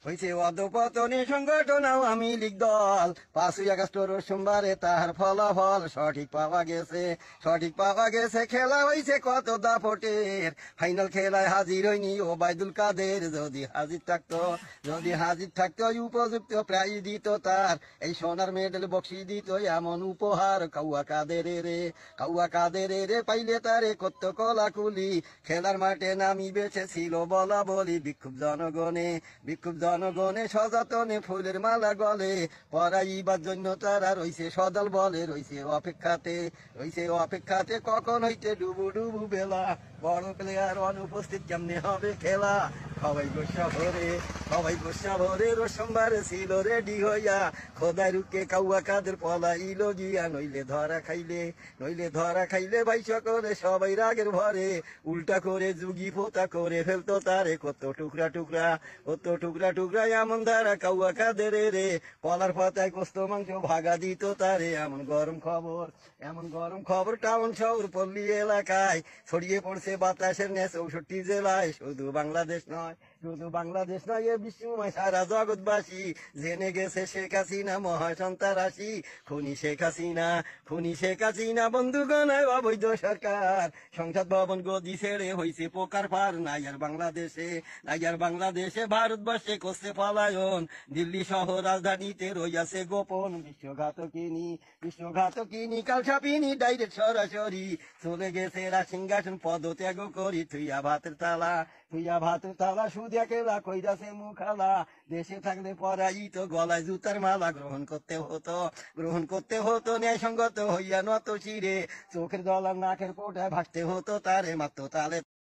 হয়েছে অধপতনে সংগঠন আওয়ামী লীগ দল 5ই আগস্ট সোমবারে তাহার ফলাফল সঠিক পাওয়া গেছে খেলা হয়েছে কত দাপটের ফাইনাল খেলায় হাজির হয়নি ওবায়দুল কাদের যদি হাজির থাকতো উপযুক্ত প্রায় দিত তার এই সোনার মেডেল বক্সি দিত এমন উপহার কাউয়া কাদের রে পাইলে তারে কত কলাকুলি খেলার মাঠে নামি বেছে ছিল বলা বলি বিক্ষুব্ধ জনগণে সযতনে ফুলের মালা গলে পরাইবার জন্য তারা রইছে সদল বলে রইছে অপেক্ষাতে কখন হইতে ডুবু বেলা বড় প্লেয়ার অনুপস্থিত কেমনে হবে খেলা সবাই গোসা ভরে সোমবারে ছিল রেডি হইয়া খোদাই রুকে কাউয়া কাদের পলাইল গিয়া নইলে ধরা খাইলে ভাই সকলে সবাই রাগের ভরে উল্টা করে যুগি পোতা করে ফেলতো তারে কত টুকরা এমন ধারা কাউয়া কাদের রে কলার পাতায় গোস্ত মাংস ভাগা দিত তারে এমন গরম খবর টাউন শহর পল্লী এলাকায় ছড়িয়ে পড়ছে বাতাসের নেশ 64 জেলায় শুধু বাংলাদেশ নয় এ বিশ্বময় সারা জগৎবাসী জেনে গেছে শেখ হাসিনা মহাসন্ত্রাসী খুনি শেখ হাসিনা বন্ধুগণায় অবৈধ সরকার সংসদ ভবন গদি ছেড়ে হইছে পোকার পার নাই আর বাংলাদেশে ভারতবর্ষে করছে পলায়ন দিল্লি সহ রাজধানীতে রইয়াছে গোপন বিশ্বঘাতকিনী কালসাপিনী ডাইরেক্ট সরাসরি চলে গেছে সিংহাসন পদত্যাগ করি থুইয়া ভাতের তালা সুদিয়া কেলা কইরাছে মুখালা দেশে থাকলে পরাই তো গলায় জুতার মালা গ্রহণ করতে হতো ন্যায়সঙ্গত হইয়া নত শিরে চোখের জল আর নাকের পোটায় ভাসতে হতো তারে মাত্র তালে